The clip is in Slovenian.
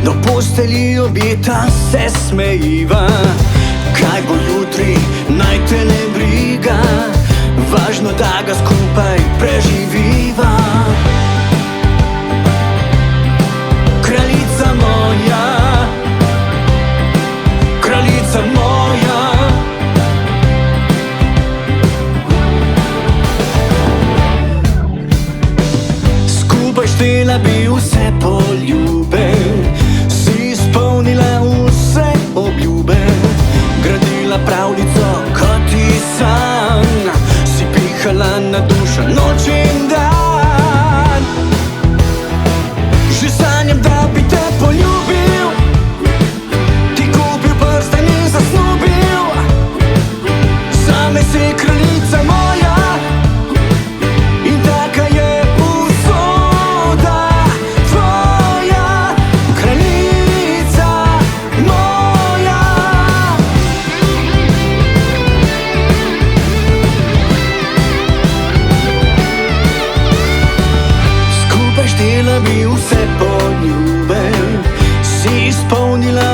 do postelji objeta se smejiva. Kaj bo jutri, naj te ne briga, važno, da ga skupaj preživiva. Kraljica moja, kraljica moja. Skupaj štela bi vse poljube, si izpolnila vse obljube, gradila pravljico kot ti san, si pihala na dušo noč in dan. Že sanjam, da bi te poljubil, ti kupil prsten in zasnubil. Zame si kraljica moja in taka je usoda tvoja, kraljica moja. Skupaj štela bi vse poljube, si izpolnila